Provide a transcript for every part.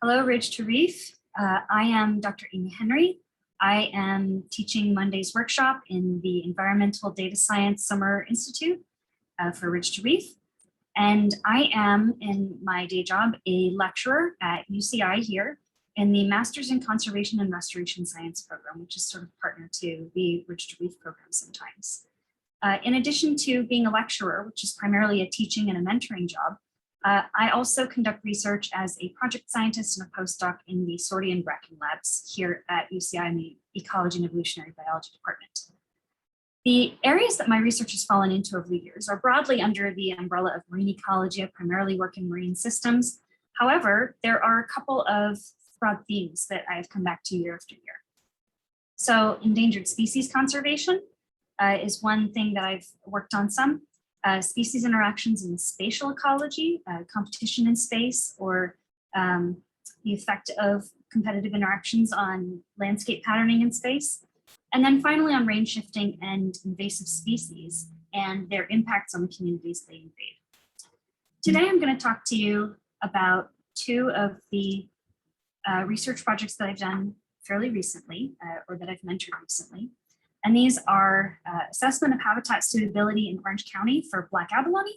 Hello, Ridge to Reef. I am Dr. Amy Henry. I am teaching Monday's workshop in the Environmental Data Science Summer Institute for Ridge to Reef. And I am, in my day job, a lecturer at UCI here in the Masters in Conservation and Restoration Science program, which is sort of partner to the Ridge to Reef program sometimes. In addition to being a lecturer, which is primarily a teaching and a mentoring job, I also conduct research as a project scientist and a postdoc in the Sortie and Bracken labs here at UCI in the Ecology and Evolutionary Biology department. The areas that my research has fallen into over the years are broadly under the umbrella of marine ecology. I primarily work in marine systems. However, there are a couple of broad themes that I have come back to year after year. So endangered species conservation is one thing that I've worked on some. Species interactions in spatial ecology, competition in space, or the effect of competitive interactions on landscape patterning in space. And then finally on range shifting and invasive species and their impacts on the communities they invade. Today I'm going to talk to you about two of the research projects that I've done fairly recently, or that I've mentored recently. And these are assessment of habitat suitability in Orange County for black abalone,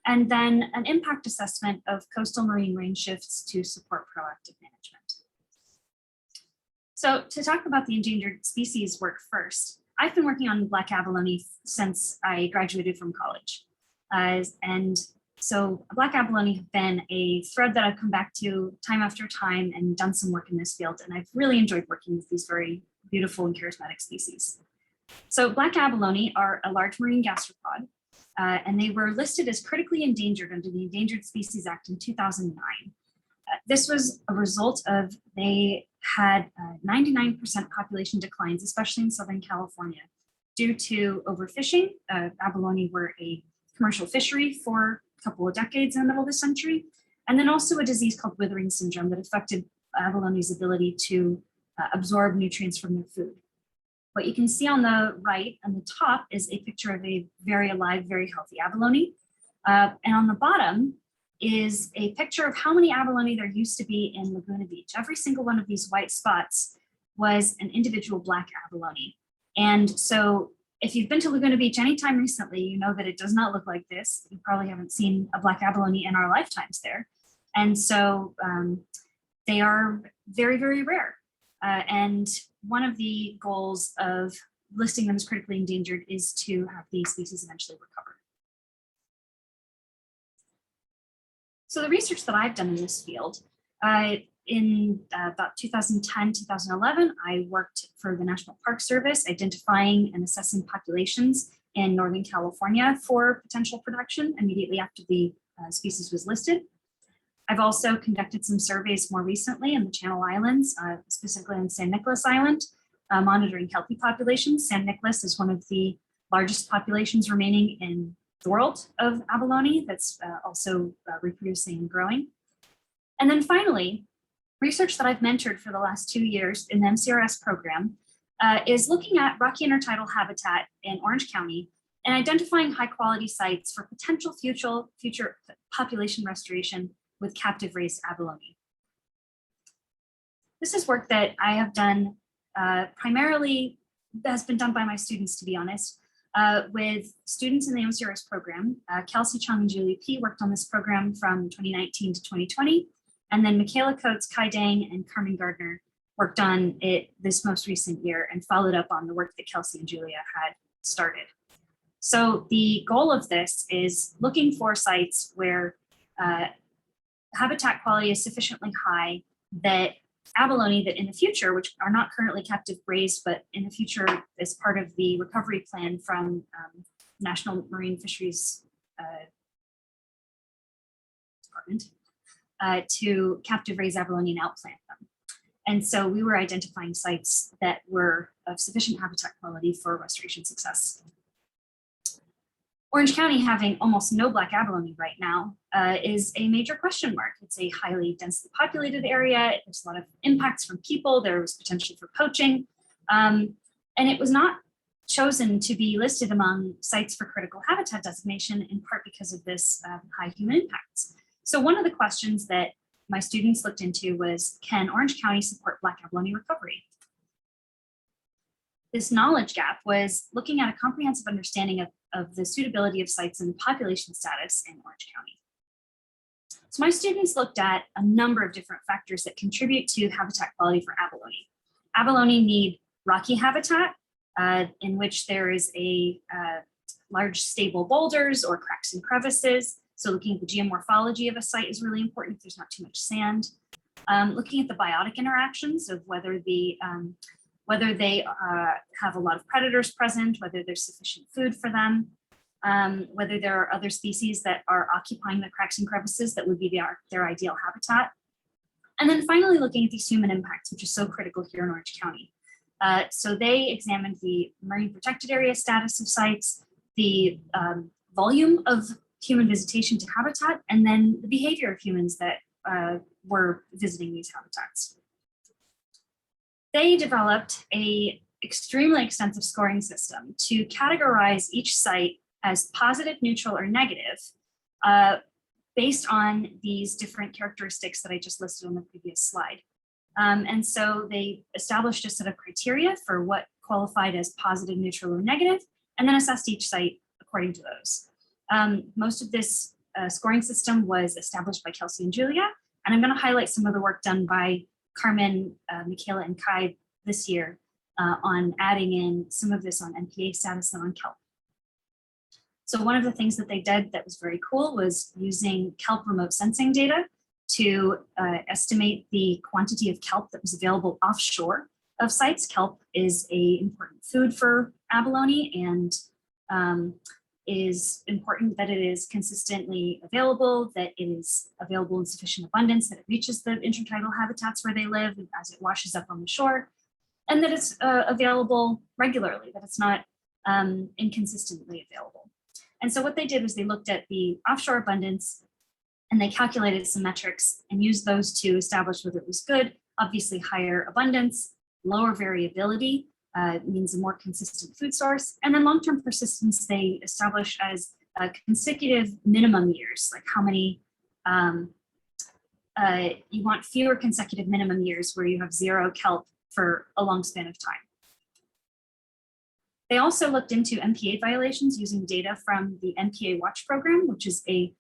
and then an impact assessment of coastal marine range shifts to support proactive management. So to talk about the endangered species work first, I've been working on black abalone since I graduated from college. And so black abalone have been a thread that I've come back to time after time and done some work in this field. And I've really enjoyed working with these very beautiful and charismatic species. So black abalone are a large marine gastropod, and they were listed as critically endangered under the Endangered Species Act in 2009. This was a result of they had 99% population declines, especially in Southern California, due to overfishing. Abalone were a commercial fishery for a couple of decades in the middle of the century, and then also a disease called withering syndrome that affected abalone's ability to absorb nutrients from their food. What you can see on the right, on the top, is a picture of a very alive, very healthy abalone. And on the bottom is a picture of how many abalone there used to be in Laguna Beach. Every single one of these white spots was an individual black abalone. And so if you've been to Laguna Beach anytime recently, you know that it does not look like this. You probably haven't seen a black abalone in our lifetimes there. And so they are very, very rare. And one of the goals of listing them as critically endangered is to have these species eventually recover. So the research that I've done in this field, in about 2010, 2011, I worked for the National Park Service, identifying and assessing populations in Northern California for potential production immediately after the species was listed. I've also conducted some surveys more recently in the Channel Islands, specifically on San Nicolas Island, monitoring kelpie populations. San Nicolas is one of the largest populations remaining in the world of abalone that's also reproducing and growing. And then finally, research that I've mentored for the last 2 years in the MCRS program is looking at rocky intertidal habitat in Orange County and identifying high quality sites for potential future population restoration with captive raised abalone. This is work that I have done primarily, has been done by my students, to be honest, with students in the MCRS program. Kelsey Chung and Julia P worked on this program from 2019 to 2020. And then Michaela Coates, Kai Dang, and Carmen Gardner worked on it this most recent year and followed up on the work that Kelsey and Julia had started. So the goal of this is looking for sites where habitat quality is sufficiently high that abalone that in the future, which are not currently captive raised, but in the future as part of the recovery plan from National Marine Fisheries Department to captive raise abalone and outplant them. And so we were identifying sites that were of sufficient habitat quality for restoration success. Orange County having almost no black abalone right now is a major question mark. It's a highly densely populated area. There's a lot of impacts from people. There was potential for poaching. And it was not chosen to be listed among sites for critical habitat designation, in part because of this high human impacts. So one of the questions that my students looked into was, can Orange County support Black abalone recovery? This knowledge gap was looking at a comprehensive understanding of the suitability of sites and population status in Orange County. So my students looked at a number of different factors that contribute to habitat quality for abalone. Abalone need rocky habitat in which there is a large stable boulders or cracks and crevices. So looking at the geomorphology of a site is really important if there's not too much sand. Looking at the biotic interactions of whether they have a lot of predators present, whether there's sufficient food for them, whether there are other species that are occupying the cracks and crevices that would be their ideal habitat. And then finally looking at these human impacts, which is so critical here in Orange County. So they examined the marine protected area status of sites, the volume of human visitation to habitat, and then the behavior of humans that were visiting these habitats. They developed an extremely extensive scoring system to categorize each site as positive, neutral, or negative based on these different characteristics that I just listed on the previous slide. And so they established a set of criteria for what qualified as positive, neutral, or negative, and then assessed each site according to those. Most of this scoring system was established by Kelsey and Julia, and I'm going to highlight some of the work done by Carmen, Michaela, and Kai this year on adding in some of this on NPA status and on Kelp. So one of the things that they did that was very cool was using Kelp remote sensing data to estimate the quantity of kelp that was available offshore of sites. Kelp is an important food for abalone and is important that it is consistently available, that it is available in sufficient abundance, that it reaches the intertidal habitats where they live as it washes up on the shore, and that it's available regularly, that it's not inconsistently available. And so what they did was they looked at the offshore abundance and they calculated some metrics and used those to establish whether it was good. Obviously higher abundance, lower variability means a more consistent food source. And then long-term persistence they establish as consecutive minimum years, like how many, you want fewer consecutive minimum years where you have zero kelp for a long span of time. They also looked into MPA violations using data from the MPA Watch program, which is a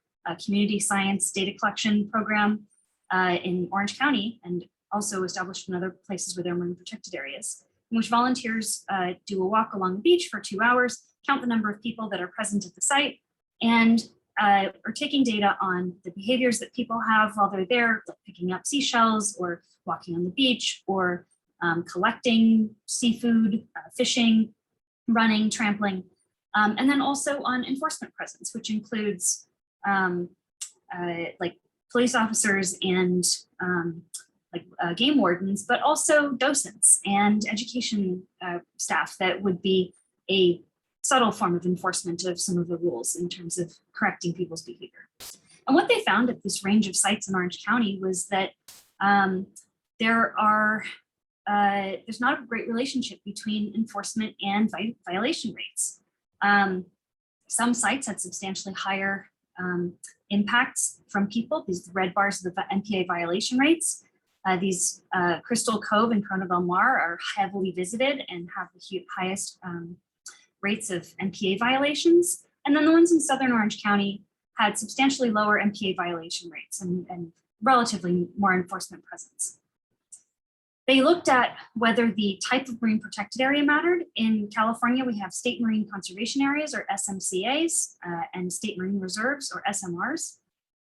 community science data collection program in Orange County and also established in other places where there are marine protected areas, in which volunteers do a walk along the beach for 2 hours, count the number of people that are present at the site, and are taking data on the behaviors that people have while they're there, like picking up seashells or walking on the beach or collecting seafood, fishing, running, trampling, and then also on enforcement presence, which includes like police officers and game wardens, but also docents and education staff that would be a subtle form of enforcement of some of the rules in terms of correcting people's behavior. And what they found at this range of sites in Orange County was that there's not a great relationship between enforcement and violation rates. Some sites had substantially higher impacts from people. These red bars are the MPA violation rates. These Crystal Cove and Corona Del Mar are heavily visited and have the highest rates of MPA violations. And then the ones in Southern Orange County had substantially lower MPA violation rates and relatively more enforcement presence. They looked at whether the type of marine protected area mattered. In California, we have state marine conservation areas or SMCAs and state marine reserves or SMRs.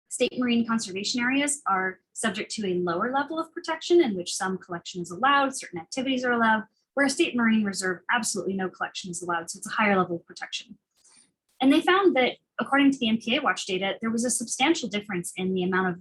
State marine conservation areas are subject to a lower level of protection in which some collection is allowed, certain activities are allowed, where a state marine reserve, absolutely no collection is allowed, so it's a higher level of protection. And they found that according to the MPA Watch data, there was a substantial difference in the amount of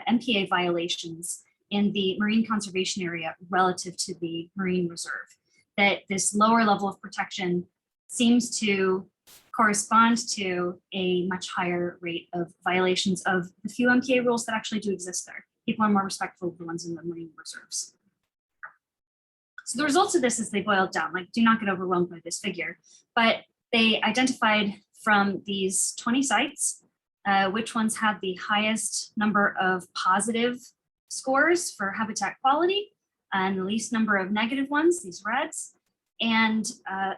MPA violations in the marine conservation area relative to the marine reserve, that this lower level of protection seems to correspond to a much higher rate of violations of the few MPA rules that actually do exist there. People are more respectful of the ones in the marine reserves. So the results of this is they boiled down, like do not get overwhelmed by this figure, but they identified from these 20 sites, which ones had the highest number of positive scores for habitat quality and the least number of negative ones, these reds, and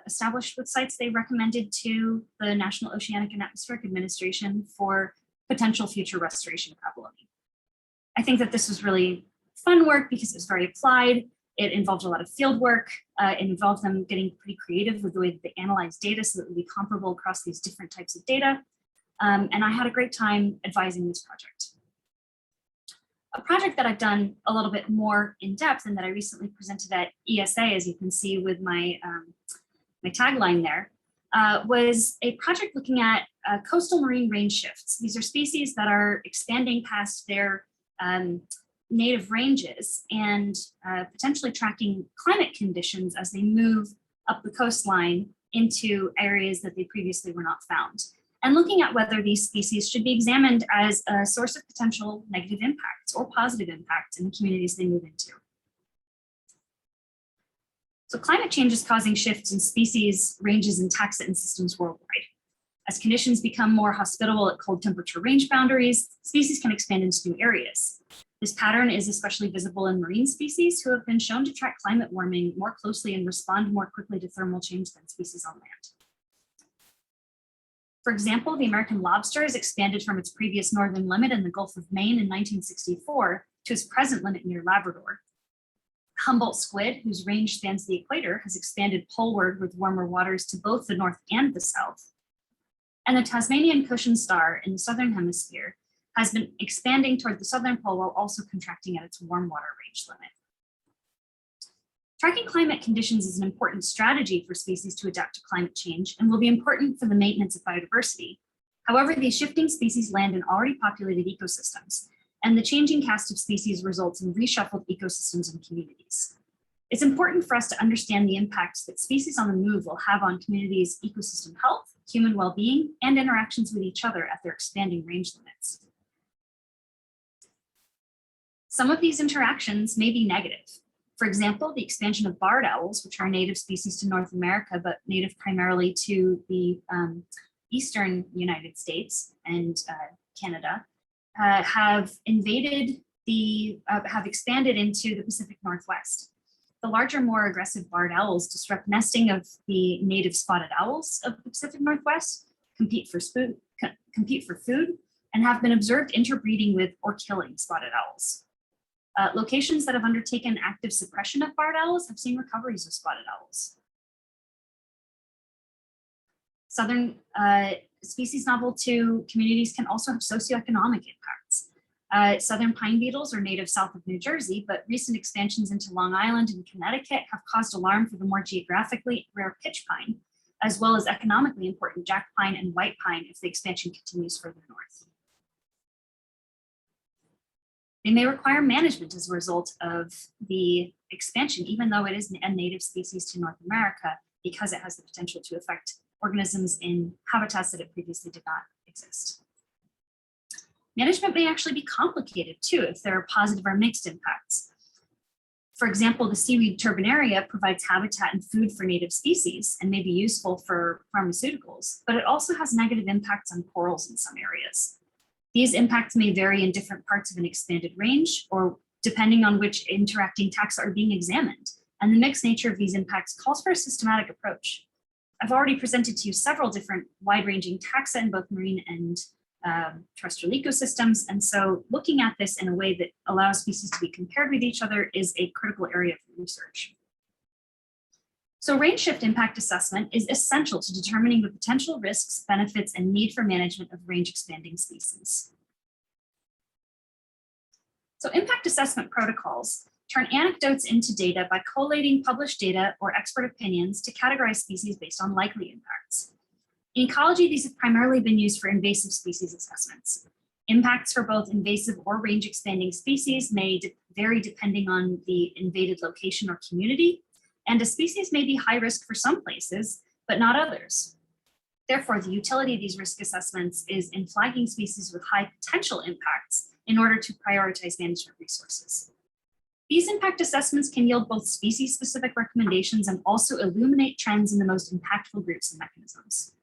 established what sites they recommended to the National Oceanic and Atmospheric Administration for potential future restoration of abalone. I think that this was really fun work because it was very applied. It involved a lot of field work. It involved them getting pretty creative with the way that they analyze data so that it would be comparable across these different types of data. And I had a great time advising this project. A project that I've done a little bit more in depth and that I recently presented at ESA, as you can see with my, my tagline there, was a project looking at coastal marine range shifts. These are species that are expanding past their native ranges and potentially tracking climate conditions as they move up the coastline into areas that they previously were not found, and looking at whether these species should be examined as a source of potential negative impacts or positive impacts in the communities they move into. So climate change is causing shifts in species, ranges, and taxa and systems worldwide. As conditions become more hospitable at cold temperature range boundaries, species can expand into new areas. This pattern is especially visible in marine species who have been shown to track climate warming more closely and respond more quickly to thermal change than species on land. For example, the American lobster has expanded from its previous northern limit in the Gulf of Maine in 1964 to its present limit near Labrador. Humboldt squid, whose range spans the equator, has expanded poleward with warmer waters to both the north and the south. And the Tasmanian cushion star in the southern hemisphere has been expanding toward the southern pole while also contracting at its warm water range limit. Tracking climate conditions is an important strategy for species to adapt to climate change and will be important for the maintenance of biodiversity. However, these shifting species land in already populated ecosystems, and the changing cast of species results in reshuffled ecosystems and communities. It's important for us to understand the impacts that species on the move will have on communities' ecosystem health, human well-being, and interactions with each other at their expanding range limits. Some of these interactions may be negative. For example, the expansion of barred owls, which are native species to North America, but native primarily to the eastern United States and Canada, have expanded into the Pacific Northwest. The larger, more aggressive barred owls disrupt nesting of the native spotted owls of the Pacific Northwest, compete for food, and have been observed interbreeding with or killing spotted owls. Locations that have undertaken active suppression of barred owls have seen recoveries of spotted owls. Southern species novel to communities can also have socioeconomic impacts. Southern pine beetles are native south of New Jersey, but recent expansions into Long Island and Connecticut have caused alarm for the more geographically rare pitch pine, as well as economically important jack pine and white pine if the expansion continues further north. They may require management as a result of the expansion, even though it is a native species to North America, because it has the potential to affect organisms in habitats that it previously did not exist. Management may actually be complicated too if there are positive or mixed impacts. For example, the seaweed turbinaria provides habitat and food for native species and may be useful for pharmaceuticals, but it also has negative impacts on corals in some areas. These impacts may vary in different parts of an expanded range or depending on which interacting taxa are being examined, and the mixed nature of these impacts calls for a systematic approach. I've already presented to you several different wide-ranging taxa in both marine and terrestrial ecosystems, and so looking at this in a way that allows species to be compared with each other is a critical area for research. So range shift impact assessment is essential to determining the potential risks, benefits, and need for management of range expanding species. So impact assessment protocols turn anecdotes into data by collating published data or expert opinions to categorize species based on likely impacts. In ecology, these have primarily been used for invasive species assessments. Impacts for both invasive or range expanding species may vary depending on the invaded location or community, and a species may be high risk for some places, but not others. Therefore, the utility of these risk assessments is in flagging species with high potential impacts in order to prioritize management resources. These impact assessments can yield both species-specific recommendations and also illuminate trends in the most impactful groups and mechanisms.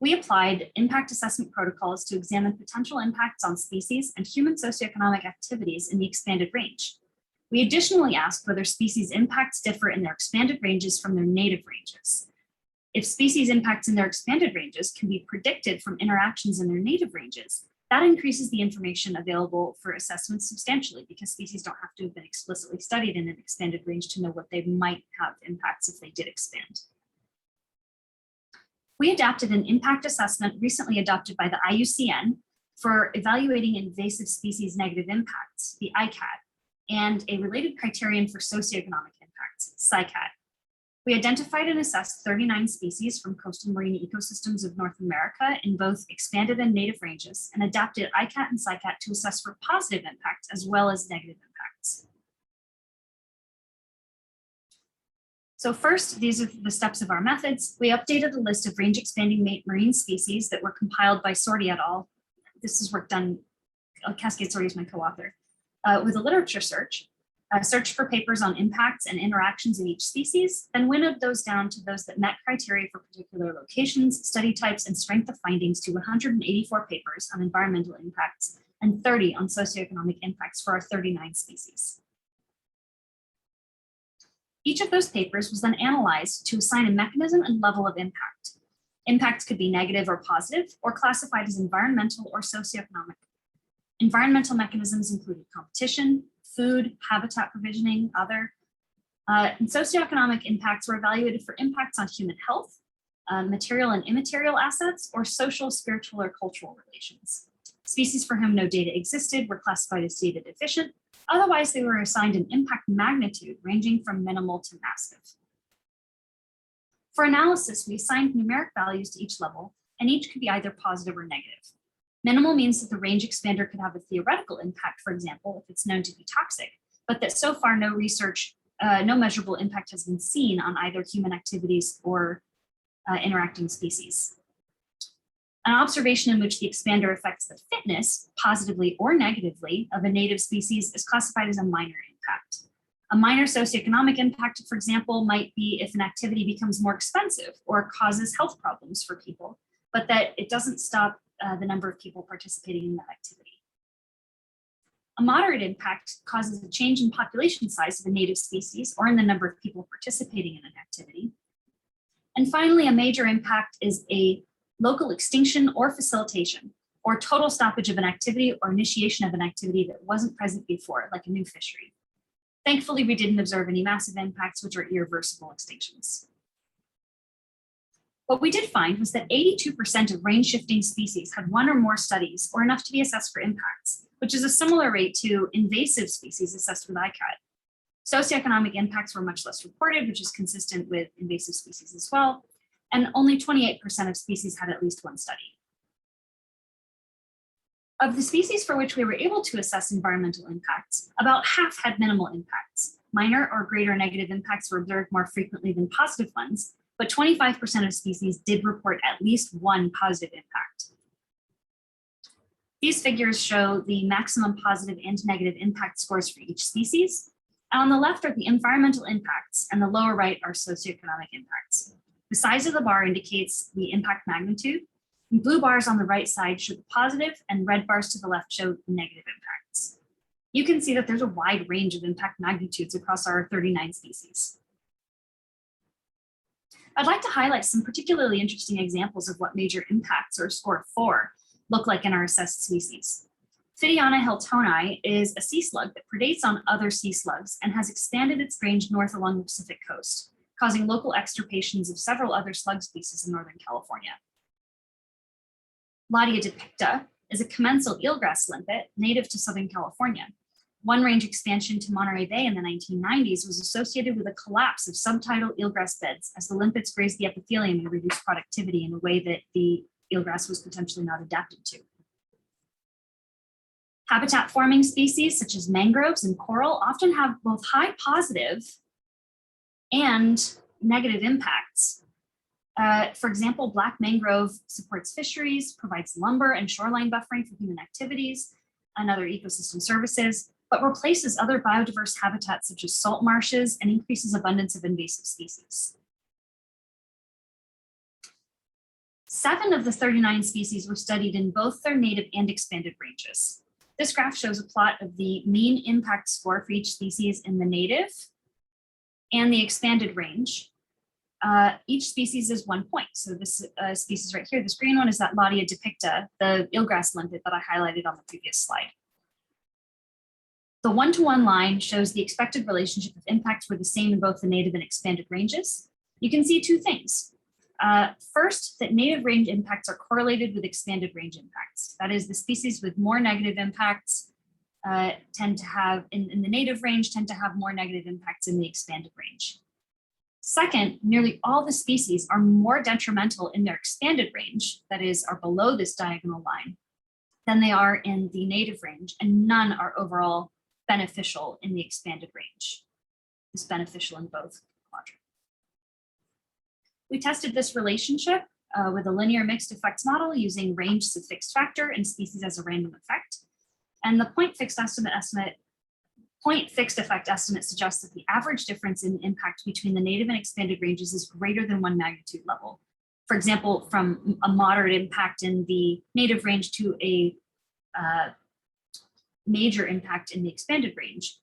We applied impact assessment protocols to examine potential impacts on species and human socioeconomic activities in the expanded range. We additionally asked whether species impacts differ in their expanded ranges from their native ranges. If species impacts in their expanded ranges can be predicted from interactions in their native ranges, that increases the information available for assessment substantially because species don't have to have been explicitly studied in an expanded range to know what they might have impacts if they did expand. We adapted an impact assessment recently adopted by the IUCN for evaluating invasive species negative impacts, the ICAT, and a related criterion for socioeconomic impacts, SICAT. We identified and assessed 39 species from coastal marine ecosystems of North America in both expanded and native ranges and adapted ICAT and SICAT to assess for positive impacts as well as negative impacts. So first, these are the steps of our methods. We updated a list of range expanding marine species that were compiled by Sorty et al. This is work done, Cascade Sorty is my co-author, with a literature search. Searched for papers on impacts and interactions in each species, then winnowed those down to those that met criteria for particular locations, study types, and strength of findings to 184 papers on environmental impacts and 30 on socioeconomic impacts for our 39 species. Each of those papers was then analyzed to assign a mechanism and level of impact. Impacts could be negative or positive, or classified as environmental or socioeconomic. Environmental mechanisms included competition, food, habitat provisioning, other. And socioeconomic impacts were evaluated for impacts on human health, material and immaterial assets, or social, spiritual, or cultural relations. Species for whom no data existed were classified as data deficient. Otherwise, they were assigned an impact magnitude ranging from minimal to massive. For analysis, we assigned numeric values to each level, and each could be either positive or negative. Minimal means that the range expander could have a theoretical impact, for example, if it's known to be toxic, but that so far no measurable impact has been seen on either human activities or interacting species. An observation in which the expander affects the fitness, positively or negatively, of a native species is classified as a minor impact. A minor socioeconomic impact, for example, might be if an activity becomes more expensive or causes health problems for people, but that it doesn't stop the number of people participating in that activity. A moderate impact causes a change in population size of a native species or in the number of people participating in an activity. And finally, a major impact is a local extinction or facilitation, or total stoppage of an activity or initiation of an activity that wasn't present before, like a new fishery. Thankfully, we didn't observe any massive impacts, which are irreversible extinctions. What we did find was that 82% of range shifting species had one or more studies or enough to be assessed for impacts, which is a similar rate to invasive species assessed with ICAT. Socioeconomic impacts were much less reported, which is consistent with invasive species as well, and only 28% of species had at least one study. Of the species for which we were able to assess environmental impacts, about half had minimal impacts. Minor or greater negative impacts were observed more frequently than positive ones, but 25% of species did report at least one positive impact. These figures show the maximum positive and negative impact scores for each species. And on the left are the environmental impacts, and the lower right are socioeconomic impacts. The size of the bar indicates the impact magnitude. And blue bars on the right side show the positive, and red bars to the left show the negative impacts. You can see that there's a wide range of impact magnitudes across our 39 species. I'd like to highlight some particularly interesting examples of what major impacts, or score 4, look like in our assessed species. Phidiana hiltoni is a sea slug that predates on other sea slugs and has expanded its range north along the Pacific coast, causing local extirpations of several other slug species in Northern California. Ladia depicta is a commensal eelgrass limpet native to Southern California. One range expansion to Monterey Bay in the 1990s was associated with a collapse of subtidal eelgrass beds as the limpets grazed the epithelium and reduced productivity in a way that the eelgrass was potentially not adapted to. Habitat forming species such as mangroves and coral often have both high positive and negative impacts. For example, black mangrove supports fisheries, provides lumber and shoreline buffering for human activities and other ecosystem services, but replaces other biodiverse habitats such as salt marshes and increases abundance of invasive species. 7 of the 39 species were studied in both their native and expanded ranges. This graph shows a plot of the mean impact score for each species in the native and the expanded range. Each species is 1 point. So this species right here, this green one, is that Laudia depicta, the eelgrass limpet that I highlighted on the previous slide. The 1-to-1 line shows the expected relationship of impacts were the same in both the native and expanded ranges. You can see 2 things. First, that native range impacts are correlated with expanded range impacts. That is, the species with more negative impacts tend to have, in the native range, tend to have more negative impacts in the expanded range. Second, nearly all the species are more detrimental in their expanded range, that is, are below this diagonal line, than they are in the native range, and none are overall beneficial in the expanded range. It's beneficial in both quadrants. We tested this relationship with a linear mixed effects model using range as a fixed factor and species as a random effect. And the point fixed effect estimate suggests that the average difference in impact between the native and expanded ranges is greater than 1 magnitude level. For example, from a moderate impact in the native range to a major impact in the expanded range,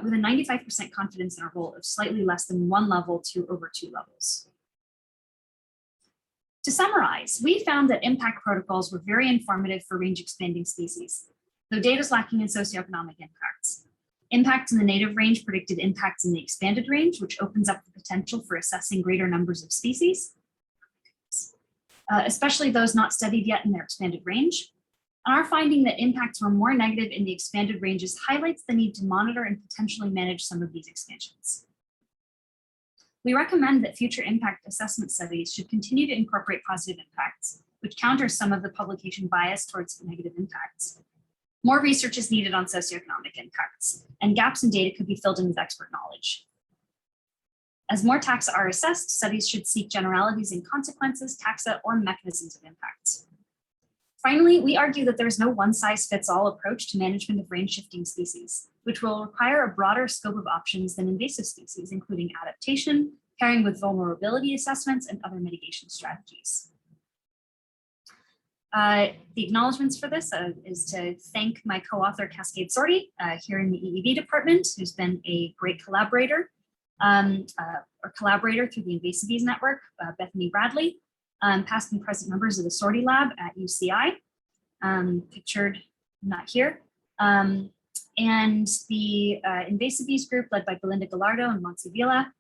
with a 95% confidence interval of slightly less than 1 level to over 2 levels. To summarize, we found that impact protocols were very informative for range expanding species, though data is lacking in socioeconomic impacts. Impacts in the native range predicted impacts in the expanded range, which opens up the potential for assessing greater numbers of species, especially those not studied yet in their expanded range. And our finding that impacts were more negative in the expanded ranges highlights the need to monitor and potentially manage some of these expansions. We recommend that future impact assessment studies should continue to incorporate positive impacts, which counters some of the publication bias towards negative impacts. More research is needed on socioeconomic impacts, and gaps in data could be filled in with expert knowledge. As more taxa are assessed, studies should seek generalities in consequences, taxa, or mechanisms of impacts. Finally, we argue that there is no one-size-fits-all approach to management of range-shifting species, which will require a broader scope of options than invasive species, including adaptation, pairing with vulnerability assessments, and other mitigation strategies. The acknowledgements for this is to thank my co-author, Cascade Sorty, here in the EEV department, who's been a great collaborator, through the Invasive Bees Network, Bethany Bradley, past and present members of the Sorty Lab at UCI, pictured not here, and the Invasive Bees group led by Belinda Gallardo and Montse Villa.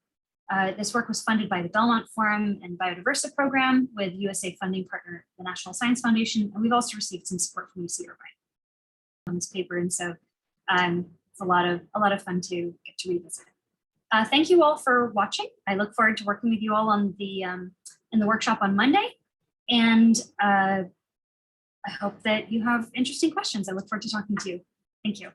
This work was funded by the Belmont Forum and Biodiversa Program with USA funding partner, the National Science Foundation, and we've also received some support from UC Irvine on this paper, and so it's a lot of fun to get to revisit it. Thank you all for watching. I look forward to working with you all on the in the workshop on Monday, and I hope that you have interesting questions. I look forward to talking to you. Thank you.